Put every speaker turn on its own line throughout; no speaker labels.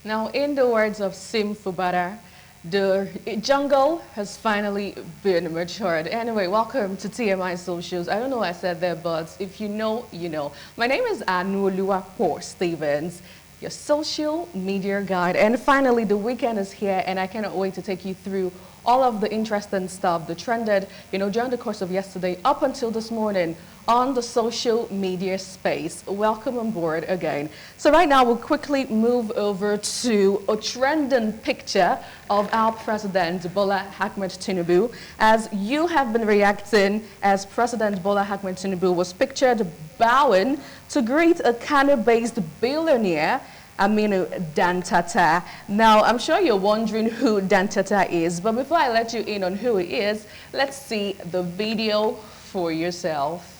Now, in the words of Sim Fubara, the jungle has finally been matured. Anyway, welcome to TMI Socials. I don't know what I said there, but if you know, you know. My name is Anuoluwapo Stevens, your social media guide. And finally, the weekend is here, and I cannot wait to take you through all of the interesting stuff that trended, during the course of yesterday up until this morning on the social media space. Welcome on board again. So right now we'll quickly move over to a trending picture of our president, Bola Ahmed Tinubu. As you have been reacting, as President Bola Ahmed Tinubu was pictured bowing to greet a Kano-based billionaire, Aminu Dantata. Now, I'm sure you're wondering who Dantata is, but before I let you in on who he is, let's see the video for yourself.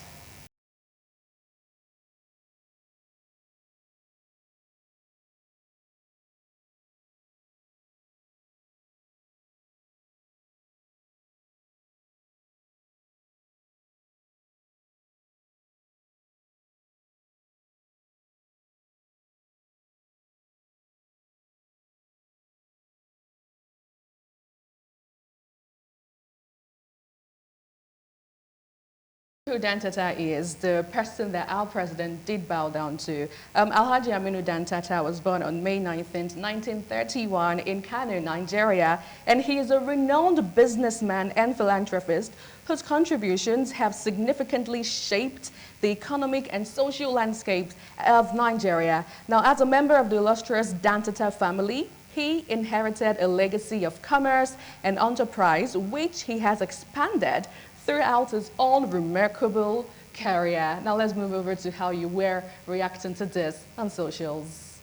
Who Dantata is, the person that our president did bow down to. Alhaji Aminu Dantata was born on May 19th, 1931 in Kano, Nigeria, and he is a renowned businessman and philanthropist whose contributions have significantly shaped the economic and social landscape of Nigeria. Now, as a member of the illustrious Dantata family, he inherited a legacy of commerce and enterprise, which he has expanded throughout his own remarkable career. Now let's move over to how you were reacting to this on socials.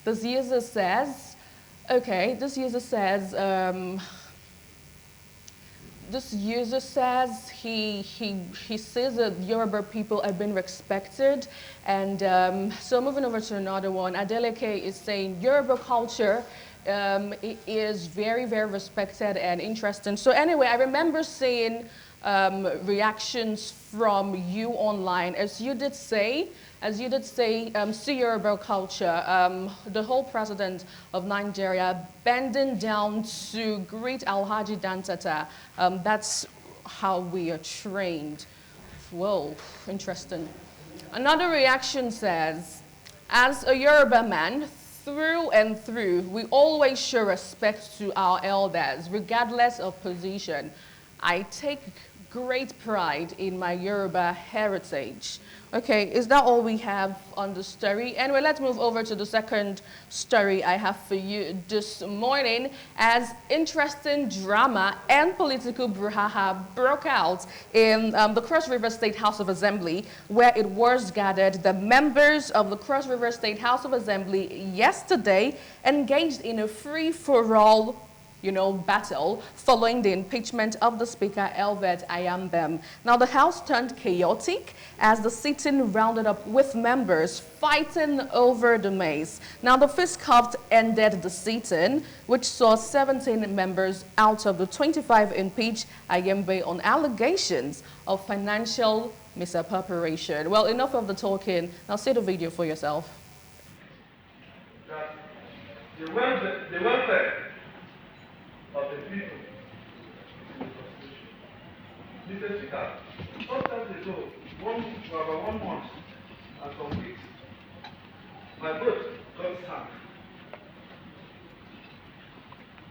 This user says, he says that Yoruba people have been respected, and so moving over to another one, Adeleke is saying Yoruba culture it is very, very respected and interesting. So anyway, I remember seeing reactions from you online, as you did say, see Yoruba culture, the whole president of Nigeria bending down to greet Alhaji Dantata. That's how we are trained. Whoa, interesting. Another reaction says, as a Yoruba man, through and through, we always show respect to our elders, regardless of position. I take great pride in my Yoruba heritage. Okay, is that all we have on the story? Anyway, let's move over to the second story I have for you this morning, as interesting drama and political brouhaha broke out in the Cross River State House of Assembly, where it was gathered the members of the Cross River State House of Assembly yesterday engaged in a free-for-all battle following the impeachment of the Speaker, Elvert Ayambem. Now, the House turned chaotic as the sitting rounded up with members fighting over the mace. Now, the fisticuffs ended the sitting, which saw 17 members out of the 25 impeach Ayambem on allegations of financial misappropriation. Well, enough of the talking. Now, see the video for yourself.
The welfare of the people in the Mr. Speaker, some time ago, for about 1 month and some weeks, my boat got sunk.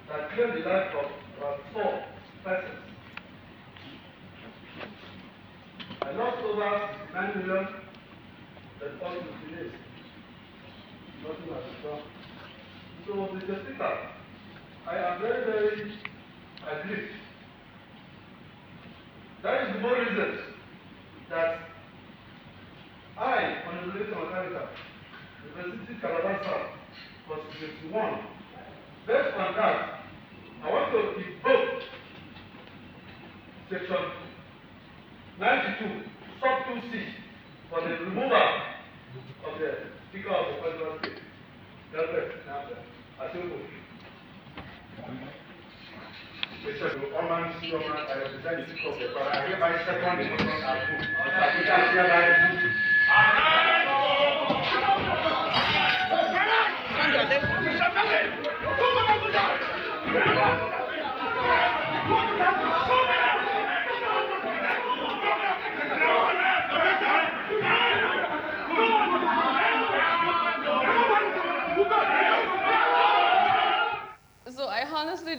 That claimed the life of about 4 persons. I lost over 9 million that all to today. Nothing has been done. So, Mr. Speaker, I am very, very aggrieved. That is the more reason that I, on the relation of America, University Calabar South, constituency 1, based on that, I want to invoke section 92, sub 2C, for the removal of the Speaker of the Federal State. That's it. I think Mr. Oman, I represent the Speaker of the Federal. I hereby second the motion approved.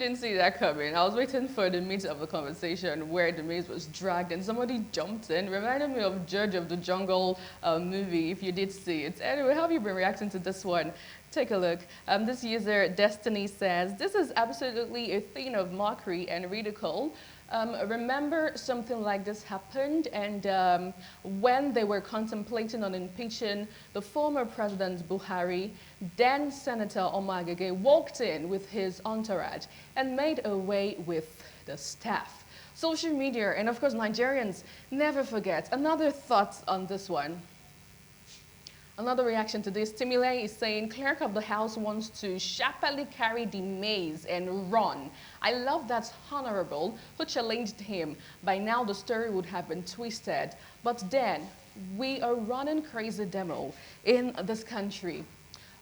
didn't see that coming. I was waiting for the meat of the conversation where the mace was dragged and somebody jumped in. Reminded me of Judge of the Jungle movie, if you did see it. Anyway, how have you been reacting to this one? Take a look. This user, Destiny, says, this is absolutely a thing of mockery and ridicule. Remember something like this happened, and when they were contemplating on impeaching the former President Buhari, then Senator Omagege walked in with his entourage and made away with the staff. Social media and, of course, Nigerians never forget. Another thought on this one. Another reaction to this, Timile is saying, clerk of the house wants to sharply carry the mace and run. I love that honorable who challenged him. By now the story would have been twisted. But then, we are running crazy demo in this country.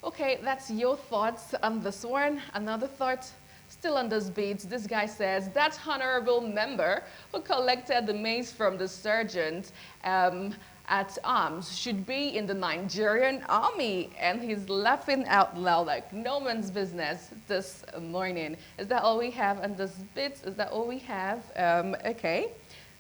Okay, that's your thoughts on this one. Another thought, still on this beat, this guy says, that honorable member who collected the mace from the sergeant at arms should be in the Nigerian army. And he's laughing out loud like no man's business this morning. Is that all we have on this bit? Is that all we have? Okay.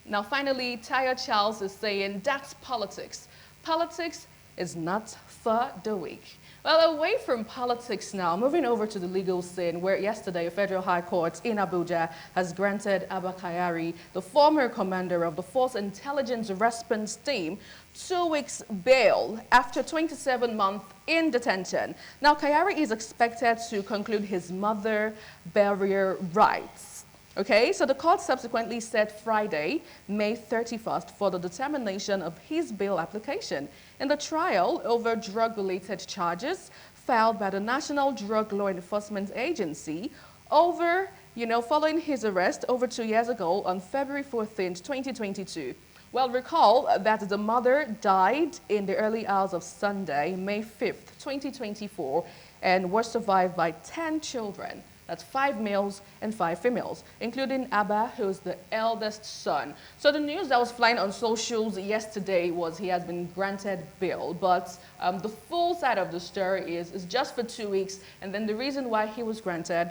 Now finally, Tayo Charles is saying that's politics. Politics is not for the weak. Well, away from politics now, moving over to the legal scene, where yesterday a federal high court in Abuja has granted Abba Kyari, the former commander of the Force Intelligence Response Team, 2 weeks bail after 27 months in detention. Now, Kyari is expected to conclude his mother burial rites. Okay, so the court subsequently set Friday, May 31st, for the determination of his bail application in the trial over drug-related charges filed by the National Drug Law Enforcement Agency following his arrest over 2 years ago on February 14th, 2022. Well, recall that the mother died in the early hours of Sunday, May 5th, 2024, and was survived by 10 children. That's 5 males and 5 females, including Abba, who's the eldest son. So the news that was flying on socials yesterday was he has been granted bail, but the full side of the story is just for 2 weeks, and then the reason why he was granted,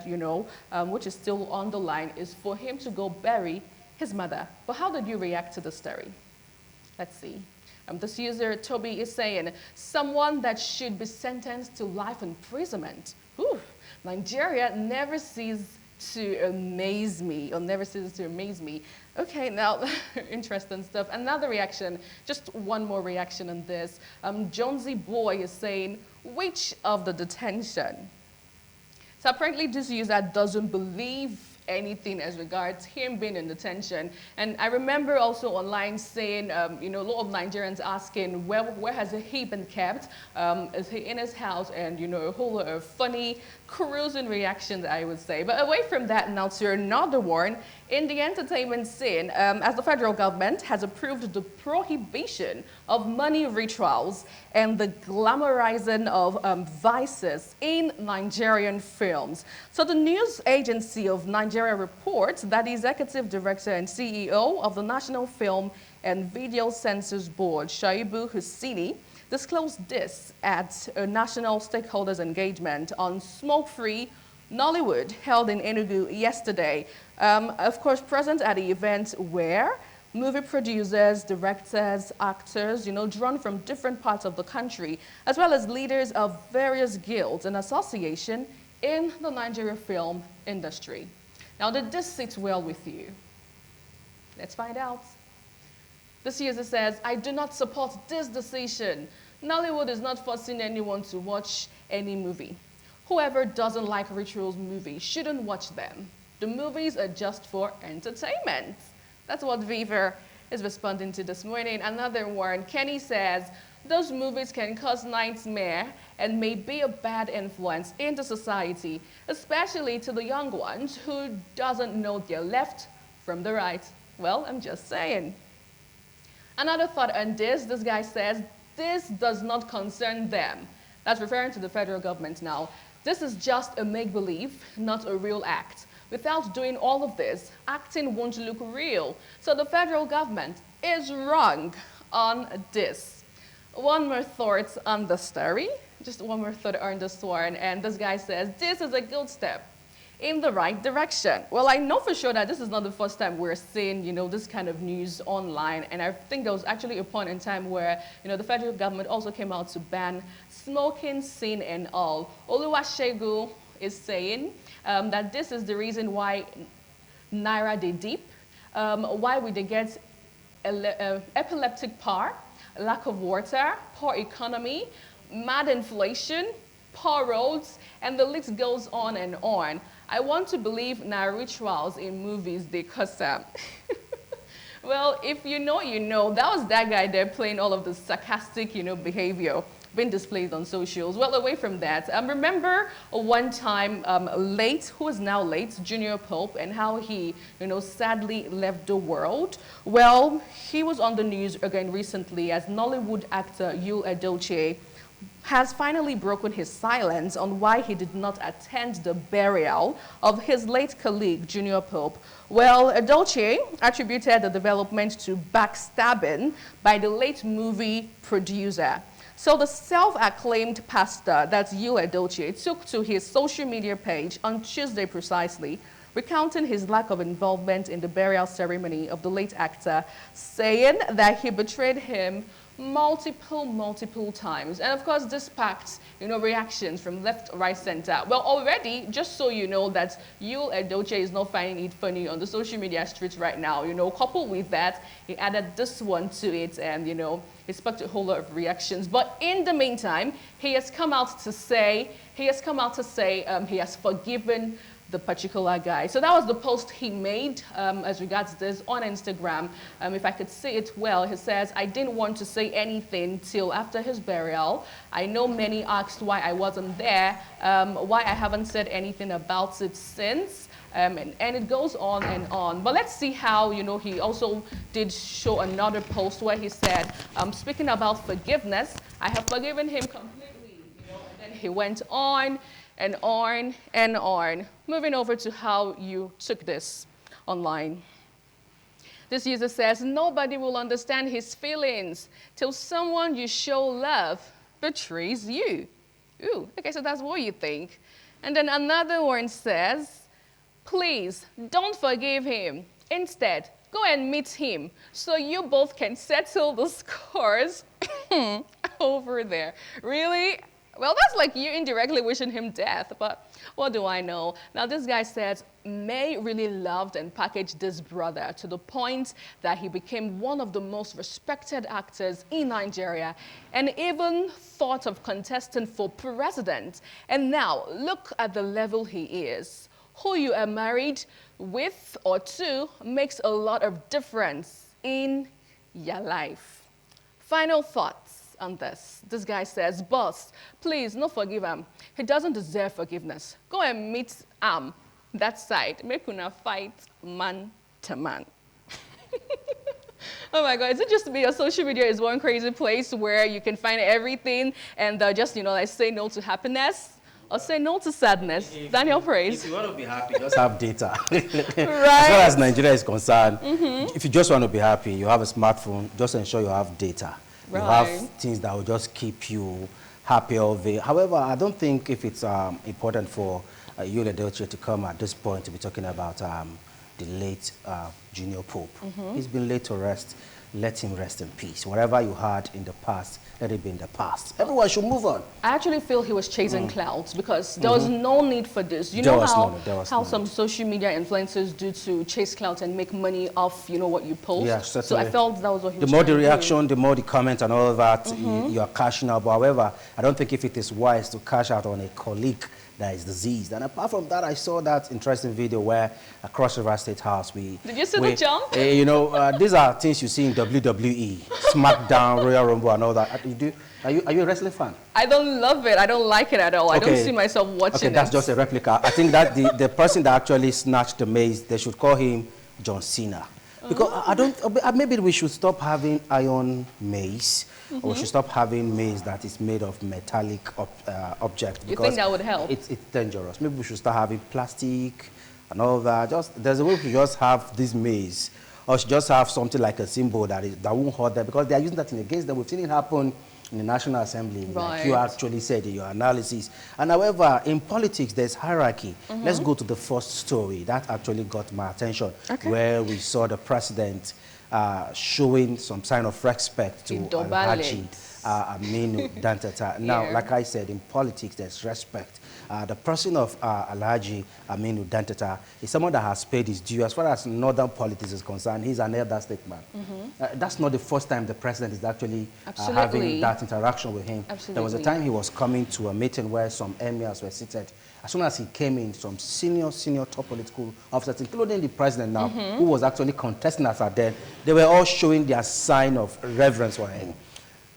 which is still on the line, is for him to go bury his mother. But how did you react to the story? Let's see. This user, Toby, is saying, someone that should be sentenced to life imprisonment. Whew. Nigeria never ceases to amaze me, or never ceases to amaze me. Okay, now, interesting stuff. Another reaction, just one more reaction on this. Jonesy Boy is saying, which of the detention? So apparently this user doesn't believe anything as regards him being in detention. And I remember also online saying, a lot of Nigerians asking, where has he been kept? Is he in his house? And, a whole lot of funny, cruising reactions, I would say. But away from that, now to another one, in the entertainment scene, as the federal government has approved the prohibition of money rituals and the glamorizing of vices in Nigerian films. So the news agency of Nigeria reports that the executive director and CEO of the National Film and Video Censors Board, Shaibu Husseini, disclosed this at a national stakeholders engagement on smoke-free Nollywood held in Enugu yesterday. Of course, present at the event where movie producers, directors, actors, drawn from different parts of the country, as well as leaders of various guilds and associations in the Nigerian film industry. Now, did this sit well with you? Let's find out. This user says, I do not support this decision. Nollywood is not forcing anyone to watch any movie. Whoever doesn't like rituals movies shouldn't watch them. The movies are just for entertainment. That's what Viver is responding to this morning. Another one, Kenny says, those movies can cause nightmare and may be a bad influence into society, especially to the young ones who doesn't know their left from the right. Well, I'm just saying. Another thought on this guy says, this does not concern them. That's referring to the federal government now. This is just a make-believe, not a real act. Without doing all of this, acting won't look real. So the federal government is wrong on this. One more thought on the story. Just one more thought on this one. And this guy says, this is a good step in the right direction. Well, I know for sure that this is not the first time we're seeing, this kind of news online. And I think there was actually a point in time where, the federal government also came out to ban smoking, sin and all. Oluwasegun is saying that this is the reason why Naira they deep, why we they get epileptic power, lack of water, poor economy, mad inflation, poor roads, and the list goes on and on. I want to believe Naira rituals in movies they cuss them. Well, if you know, you know. That was that guy there playing all of the sarcastic, behavior being displayed on socials. Well, away from that, remember one time who is now late, Junior Pope, and how he, sadly left the world? Well, he was on the news again recently as Nollywood actor Yul Edochie has finally broken his silence on why he did not attend the burial of his late colleague, Junior Pope. Well, Edochie attributed the development to backstabbing by the late movie producer. So the self-acclaimed pastor, that's Yul Edochie, took to his social media page on Tuesday precisely, recounting his lack of involvement in the burial ceremony of the late actor, saying that he betrayed him multiple times. And of course, this sparked, reactions from left, right, center. Well, already, just so you know that Yul Edochie is not finding it funny on the social media streets right now, coupled with that, he added this one to it and, it sparked a whole lot of reactions. But in the meantime, he has come out to say he has forgiven the particular guy. So that was the post he made as regards this on Instagram. If I could say it well, he says, I didn't want to say anything till after his burial. I know many asked why I wasn't there, why I haven't said anything about it since. And it goes on and on. But let's see how, he also did show another post where he said, speaking about forgiveness, I have forgiven him completely, and then he went on and on and on. Moving over to how you took this online. This user says, nobody will understand his feelings till someone you show love betrays you. Ooh, okay, so that's what you think. And then another one says, please don't forgive him. Instead, go and meet him so you both can settle the scores over there. Really? Well, that's like you indirectly wishing him death, but what do I know? Now, this guy says, May really loved and packaged this brother to the point that he became one of the most respected actors in Nigeria and even thought of contesting for president. And now, look at the level he is. Who you are married with or to makes a lot of difference in your life. Final thoughts on this. This guy says, boss, please, no forgive him. He doesn't deserve forgiveness. Go and meet that side. Make una fight man to man. Oh my God, is it just me or social media is one crazy place where you can find everything and just, like say no to happiness? Or say no to sadness. Daniel Praise.
If you want to be happy, just have data.
Right.
As far as Nigeria is concerned, if you just want to be happy, you have a smartphone, just ensure you have data.
Right.
You have things that will just keep you happy all day. However, I don't think if it's important for Yul Edochie to come at this point to be talking about the late Junior Pope. He's been laid to rest. Let him rest in peace. Whatever you had in the past, let it be in the past. Everyone should move on.
I actually feel he was chasing clouds because there was no need for this. You know how some social media influencers do to chase clouds and make money off, what you post?
Yeah, certainly.
So I felt that was what he was
The more the
trying to do.
reaction, the more the comment and all of that, you are cashing out. But however, I don't think if it is wise to cash out on a colleague that is diseased. And apart from that, I saw that interesting video where across River State House,
Did you see the jump?
These are things you see in WWE, SmackDown, Royal Rumble, and all that. Are you a wrestling fan?
I don't love it. I don't like it at all. I don't see myself watching it.
Okay, that's just a replica. I think that the person that actually snatched the mace, they should call him John Cena. Because maybe we should stop having iron mace, or we should stop having mace that is made of metallic object.
You think that would help?
It's dangerous. Maybe we should start having plastic and all that. There's a way to just have this mace, or should just have something like a symbol that won't hurt them, because they are using that against them. We've seen it happen in the National Assembly,
Right.
like you actually said in your analysis. And however, in politics, there's hierarchy. Let's go to the first story. That actually got my attention, where we saw the president showing some sign of respect to Alhaji Aminu Dantata. Now, like I said, in politics, there's respect. The person of Alhaji Aminu Dantata is someone that has paid his due. As far as northern politics is concerned, he's an elder statesman. That's not the first time the president is actually having that interaction with him. There was a time he was coming to a meeting where some emirs were seated. As soon as he came in, some senior top political officers, including the president now, who was actually contesting as at then, they were all showing their sign of reverence for him,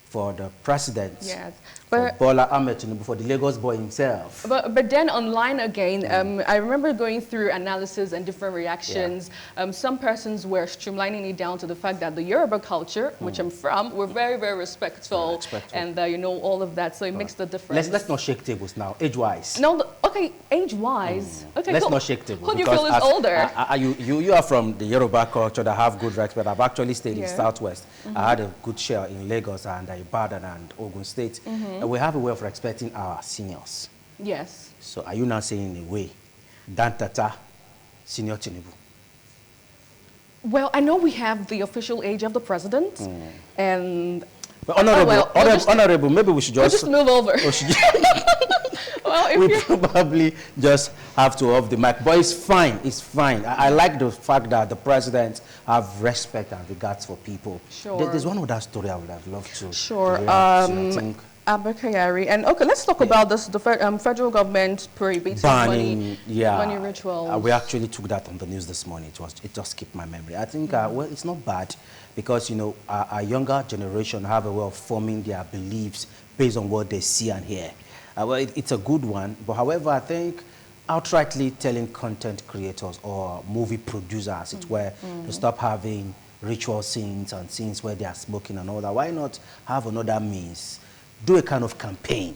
for the president.
Yes.
For Bola Ahmed Tinubu, for the Lagos boy himself.
But then online again, I remember going through analysis and different reactions. Some persons were streamlining it down to the fact that the Yoruba culture, which I'm from, we're very, very respectful. And you know, all of that, so it makes the difference.
Let's not shake tables now, age-wise.
No, okay, age-wise. Okay,
let's not shake tables.
Who do you feel is older?
You are from the Yoruba culture that have good respect. I've actually stayed in Southwest. I had a good share in Lagos and Ibadan and Ogun State. We have a way of respecting our seniors.
Yes.
So are you now saying in a way, Dantata, Senior Tinubu?
Well, I know we have the official age of the president, and...
But honorable, maybe we should just
move over. Well,
we probably just have to off the mic, but it's fine. It's fine. I like the fact that the president have respect and regards for people.
Sure.
There's one other story I would have loved to.
Sure.
I think
Abba Kyari. And okay, let's talk about this. The federal government prohibiting money rituals.
We actually took that on the news this morning. It just skipped my memory. I think well, it's not bad because you know our younger generation have a way of forming their beliefs based on what they see and hear. Well, it's a good one, but however, I think outrightly telling content creators or movie producers, it's where to stop having ritual scenes and scenes where they are smoking and all that. Why not have another means? Do a kind of campaign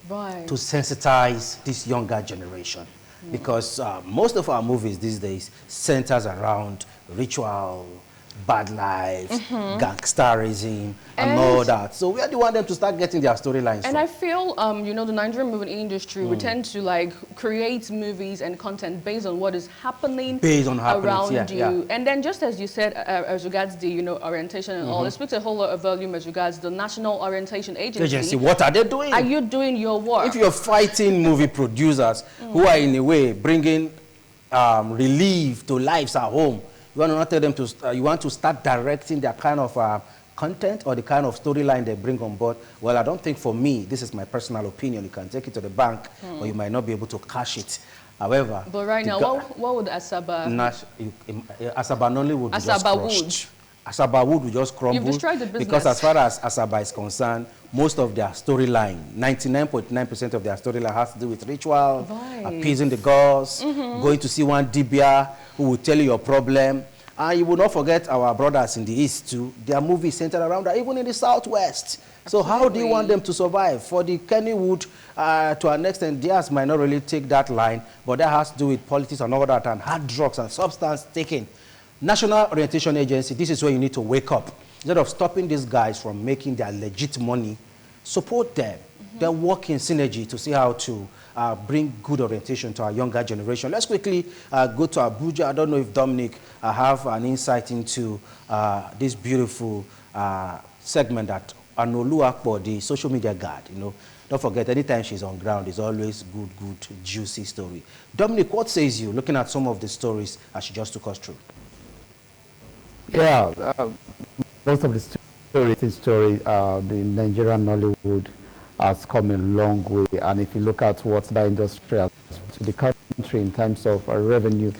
to sensitize this younger generation. Because most of our movies these days centers around ritual, bad life, gangsterism, and all that. So where do you want them to start getting their storylines from?
And I feel, you know, the Nigerian movie industry, we tend to like create movies and content based on what is happening around you. And then just as you said, as regards the, you know, orientation and all, it speaks a whole lot of volume as regards the National Orientation Agency.
What are they doing?
Are you doing your work?
If you're fighting movie producers who are in a way bringing relief to lives at home, you want to not tell them to, you want to start directing their kind of content or the kind of storyline they bring on board. Well, I don't think for me, this is my personal opinion, you can take it to the bank or you might not be able to cash it. However,
but right now, what would Asaba...
Asaba Nollywood would just crush. Asaba would just crumble.
You've destroyed the business.
Because as far as Asaba is concerned, most of their storyline, 99.9% of their storyline has to do with ritual, appeasing the gods, going to see one Dibia who will tell you your problem. And you will not forget our brothers in the East too. Their movies centered around that, even in the Southwest. So how do you want them to survive? For the Kennywood, to an extent, theirs might not really take that line, but that has to do with politics and all that, and hard drugs and substance taking. National Orientation Agency, this is where you need to wake up. Instead of stopping these guys from making their legit money, support them. Then work in synergy to see how to bring good orientation to our younger generation. Let's quickly go to Abuja. I don't know if Dominic have an insight into this beautiful segment that Anolu Akpo, the social media guard, you know. Don't forget, anytime she's on ground, it's always good, juicy story. Dominic, what says you, looking at some of the stories as she just took us through?
Yeah, most of the story, the Nigerian Nollywood has come a long way, and if you look at what the industry has to the country in terms of revenue,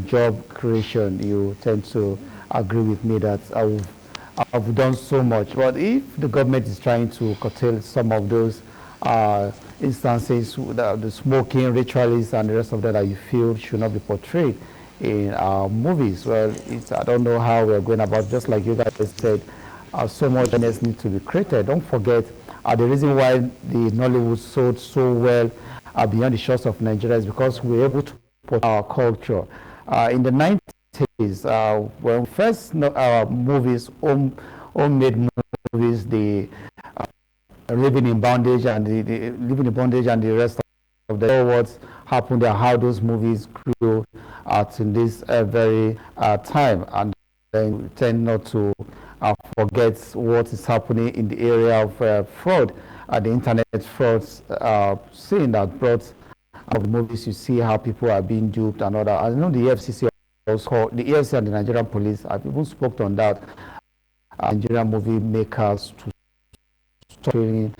job creation, you tend to agree with me that I've done so much. But if the government is trying to curtail some of those instances, the smoking, ritualists, and the rest of that you feel should not be portrayed in our movies, well, I don't know how we're going about, just like you guys said, so much awareness needs to be created. Don't forget, the reason why the Nollywood sold so well beyond the shores of Nigeria is because we're able to put our culture. In the 90s, when first movies, homemade movies, the living in bondage and the rest of the what happened there, how those movies grew in this very time, and then we tend not to forget what is happening in the area of fraud, the internet frauds scene that brought of the movies. You see how people are being duped and all that. I know the EFCC also, the EFCC and the Nigerian police have even spoken on that. Nigerian movie makers to stop training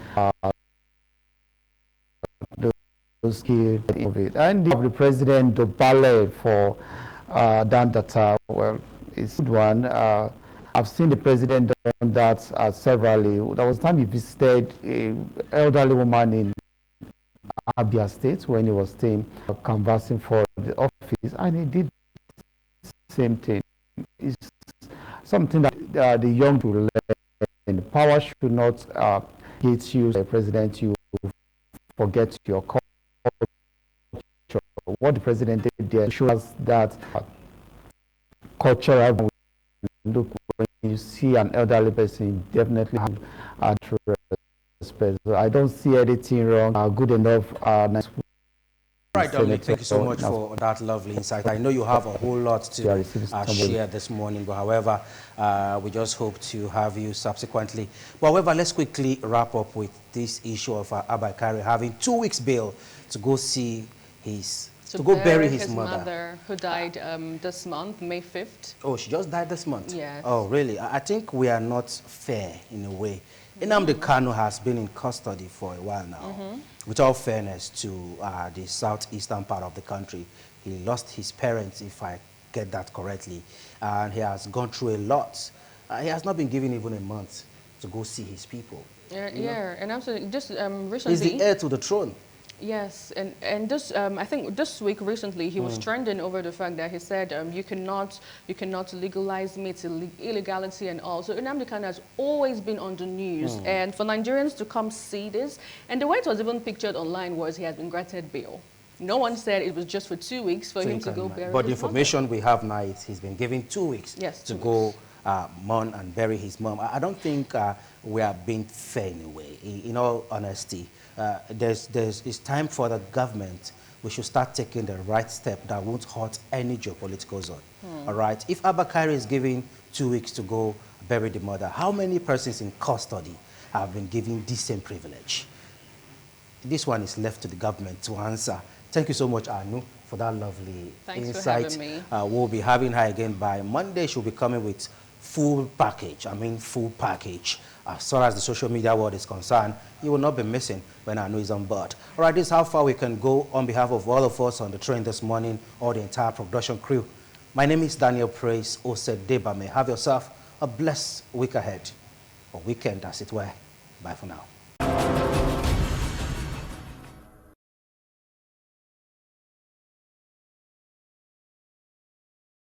those skills of it. And the president, the ballet for Dantata, well, it's a good one. I've seen the president done that severally. There was a time he visited an elderly woman in Abia State when he was staying canvassing for the office, and he did the same thing. It's something that the young will learn. Power should not hate you, the president. You forget your culture. What the president did there shows that cultural look. When you see an elderly person, you definitely have respect. So I don't see anything wrong. Good enough. Nice.
Right, Dominic, thank you so much for that lovely insight. I know you have a whole lot to share this morning, but however, we just hope to have you subsequently. But however, let's quickly wrap up with this issue of Abba Kyari having 2 weeks bail to go see his, to go bury his mother.
Who died this month, May 5th.
Oh, she just died this month?
Yes.
Oh, really? I think we are not fair in a way. Nnamdi Kanu has been in custody for a while now. With all fairness to the southeastern part of the country, he lost his parents, if I get that correctly, and he has gone through a lot. He has not been given even a month to go see his people.
Yeah, and absolutely. Just recently,
he's the heir to the throne.
Yes, and this I think this week recently he was trending over the fact that he said you cannot legalize me, it's illegality and all. So Nnamdi Kanu has always been on the news, and for Nigerians to come see this, and the way it was even pictured online was he has been granted bail. No one said it was just for 2 weeks for him to go bury.
But the information we have now is he's been given 2 weeks to go mourn and bury his mom. I don't think we are being fair in a way. In all honesty, it's time for the government. We should start taking the right step that won't hurt any geopolitical zone. All right. If Abba Kyari is given 2 weeks to go bury the mother, how many persons in custody have been given this same privilege? This one is left to the government to answer. Thank you so much, Anu, for that lovely insight.
Thanks for having me.
We'll be having her again by Monday. She'll be coming with full package. I mean, full package. As far as the social media world is concerned, you will not be missing when Anu is on board. All right, this is how far we can go on behalf of all of us on the train this morning, or the entire production crew. My name is Daniel Praise Osedebame. Have yourself a blessed week ahead, or weekend as it were. Bye for now.